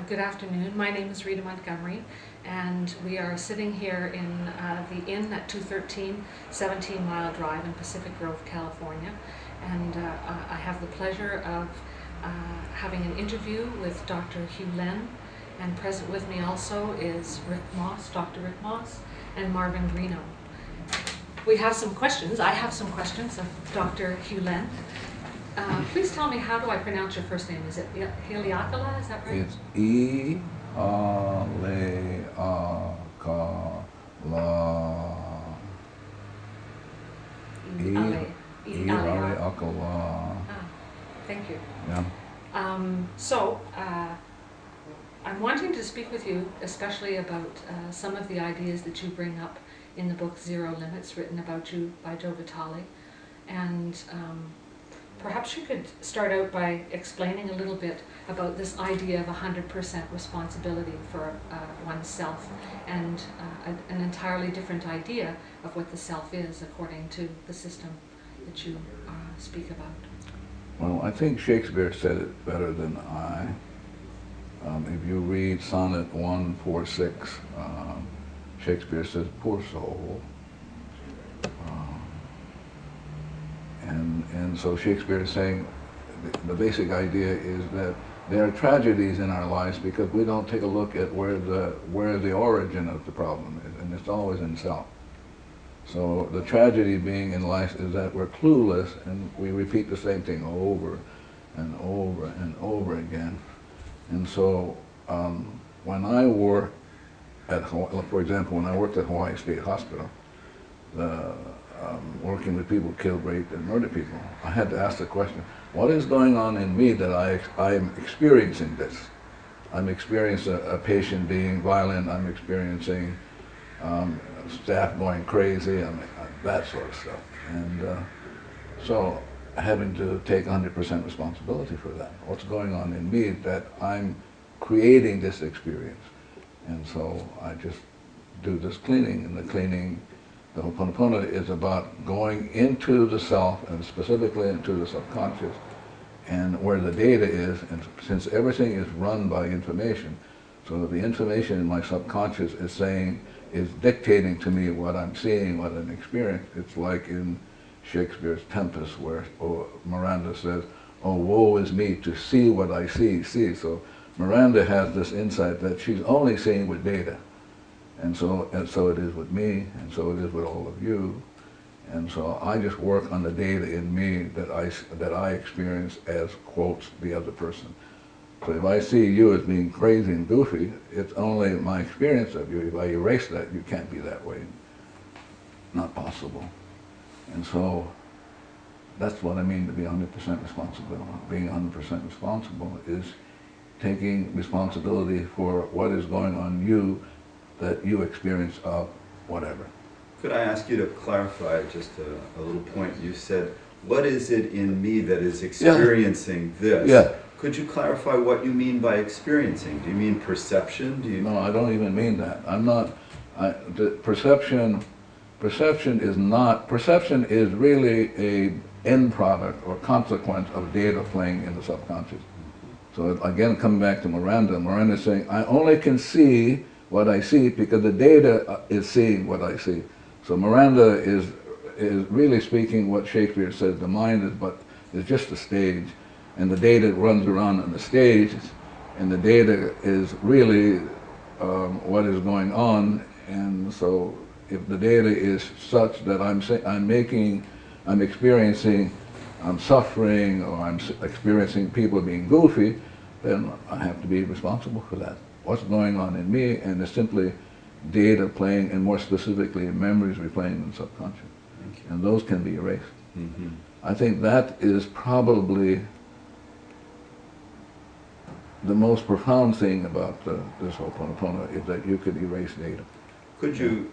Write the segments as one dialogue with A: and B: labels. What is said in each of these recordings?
A: Good afternoon. My name is Rita Montgomery, and we are sitting here in the Inn at 213 17 Mile Drive in Pacific Grove, California. And I have the pleasure of having an interview with Dr. Hiלל, and present with me also is Rick Moss, Dr. Rick Moss, and Marvin Greeno. We have some questions. I have some questions of Dr. Hiלל. Please tell me, how do I pronounce your first name? Is it Heliakala? Is that right?
B: It's E-A-L-E-A-K-A-L-A. E-A-L-E-A-K-A-L-A.
A: Thank you.
B: Yeah.
A: I'm wanting to speak with you, especially about some of the ideas that you bring up in the book Zero Limits, written about you by Joe Vitale. And perhaps you could start out by explaining a little bit about this idea of 100% responsibility for oneself, and an entirely different idea of what the self is according to the system that you speak about.
B: Well, I think Shakespeare said it better than I. If you read Sonnet 146, Shakespeare says, "Poor soul." And so Shakespeare is saying the basic idea is that there are tragedies in our lives because we don't take a look at where the origin of the problem is, and it's always in self. So the tragedy being in life is that we're clueless and we repeat the same thing over and over and over again. And so when I work at Hawaii, for example, when I worked at Hawaii State Hospital, working with people killed, raped, and murdered people, I had to ask the question, what is going on in me that I'm experiencing this? I'm experiencing a patient being violent, I'm experiencing staff going crazy, that sort of stuff. And so having to take 100% responsibility for that. What's going on in me that I'm creating this experience? And so I just do this cleaning, and the cleaning, the Ho'oponopono is about going into the self, and specifically into the subconscious, and where the data is, and since everything is run by information, so the information in my subconscious is dictating to me what I'm seeing, what I'm experiencing. It's like in Shakespeare's Tempest, where Miranda says, "Oh, woe is me to see what I see." So Miranda has this insight that she's only seeing with data. And so it is with me, and so it is with all of you. And so I just work on the data in me that I experience as, quotes, the other person. So if I see you as being crazy and goofy, it's only my experience of you. If I erase that, you can't be that way. Not possible. And so that's what I mean to be 100% responsible. Being 100% responsible is taking responsibility for what is going on in you that you experience of whatever.
C: Could I ask you to clarify just a little point? You said, what is it in me that is experiencing this?
B: Yeah.
C: Could you clarify what you mean by experiencing? Do you mean perception?
B: No, I don't even mean that. I'm not, perception is really a end product or consequence of data playing in the subconscious. So again, coming back to Miranda is saying, I only can see what I see because the data is seeing what I see. So Miranda is really speaking what Shakespeare says, the mind is just a stage, and the data runs around on the stage, and the data is really what is going on. And so if the data is such that I'm experiencing suffering, or I'm experiencing people being goofy, then I have to be responsible for that. What's going on in me, and it's simply data playing, and more specifically memories replaying in the subconscious. And those can be erased.
C: Mm-hmm.
B: I think that is probably the most profound thing about this Ho'oponopono, is that you could erase data.
C: Could you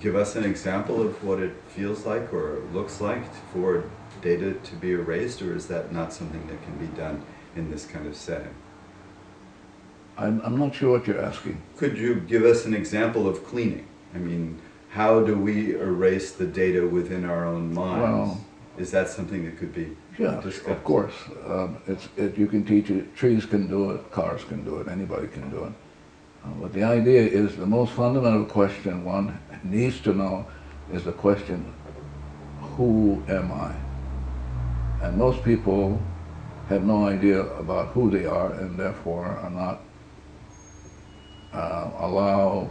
C: give us an example of what it feels like or looks like for data to be erased, or is that not something that can be done in this kind of setting?
B: I'm not sure what you're asking.
C: Could you give us an example of cleaning? I mean, how do we erase the data within our own minds?
B: Well,
C: is that something that could be
B: Yeah,
C: discuss.
B: of course. You can teach it. Trees can do it. Cars can do it. Anybody can do it. But the idea is the most fundamental question one needs to know is the question, who am I? And most people have no idea about who they are and therefore are not allow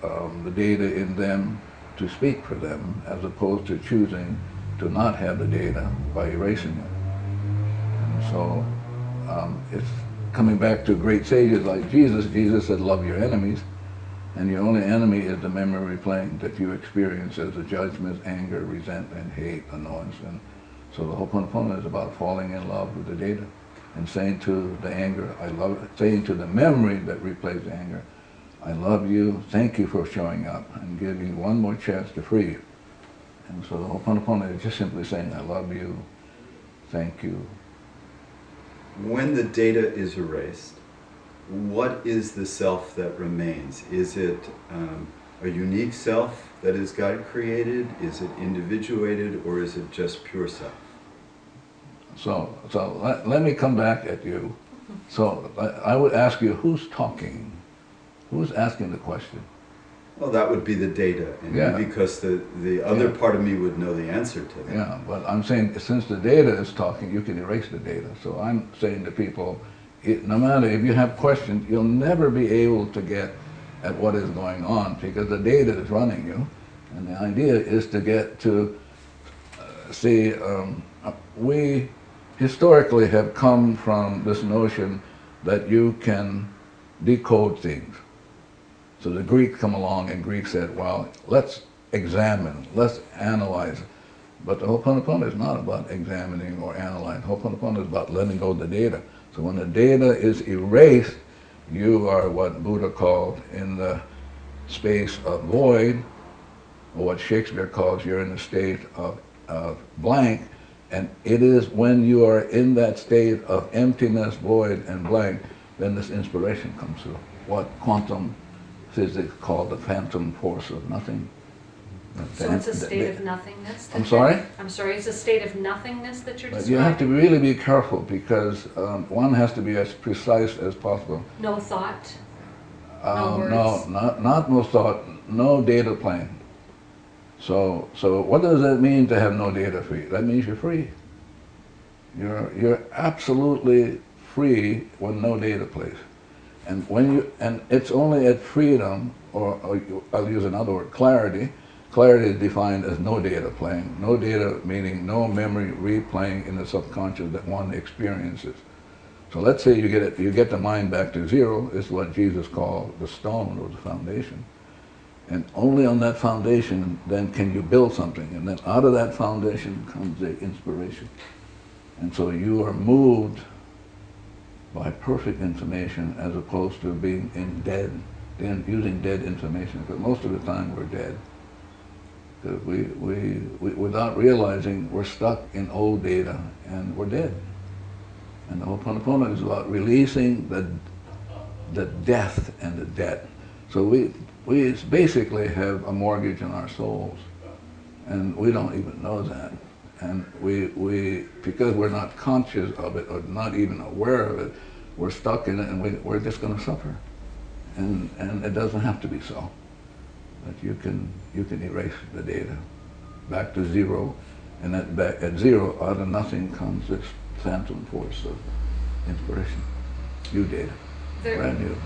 B: the data in them to speak for them, as opposed to choosing to not have the data by erasing it. And so it's coming back to great sages like Jesus. Jesus said, love your enemies, and your only enemy is the memory replaying that you experience as a judgment, anger, resentment, hate, annoyance. And so the Ho'oponopono is about falling in love with the data and saying to the anger, I love it, saying to the memory that replays the anger, I love you, thank you for showing up, and giving you one more chance to free you. And so the Ho'oponopono is just simply saying, I love you, thank you.
C: When the data is erased, what is the self that remains? Is it a unique self that is God created? Is it individuated, or is it just pure self?
B: So let me come back at you. So I would ask you, who's talking? Who's asking the question?
C: Well, that would be the data, and
B: Yeah.
C: because the other part of me would know the answer to that.
B: Yeah, but I'm saying since the data is talking, you can erase the data. So I'm saying to people, no matter if you have questions, you'll never be able to get at what is going on because the data is running you. And the idea is to get to see, we historically have come from this notion that you can decode things. So the Greeks come along and Greeks said, well, let's examine, let's analyze. But the Ho'oponopono is not about examining or analyzing. Ho'oponopono is about letting go of the data. So when the data is erased, you are what Buddha called in the space of void, or what Shakespeare calls you're in a state of blank. And it is when you are in that state of emptiness, void, and blank, then this inspiration comes through. What quantum physics called the phantom force of nothing.
A: So it's a state of nothingness?
B: I'm sorry?
A: I'm sorry, it's a state of nothingness that you're
B: But
A: describing?
B: you have to really be careful because one has to be as precise as possible.
A: No thought? No words?
B: No, not no thought, no data plane. So what does that mean to have no data free? That means you're free. You're absolutely free with no data place. And and it's only at freedom, or I'll use another word, clarity. Clarity is defined as no data playing. No data meaning no memory replaying in the subconscious that one experiences. So let's say you get the mind back to zero. It's what Jesus called the stone or the foundation. And only on that foundation then can you build something. And then out of that foundation comes the inspiration. And so you are moved by perfect information as opposed to being using dead information. Because most of the time we're dead. Because we without realizing, we're stuck in old data and we're dead. And the Ho'oponopono is about releasing the death and the debt. So we basically have a mortgage on our souls, and we don't even know that. And because we're not conscious of it or not even aware of it, we're stuck in it, and we're just going to suffer. And it doesn't have to be so. But you can erase the data back to zero, and at zero, out of nothing comes this phantom force of inspiration. New data, brand new.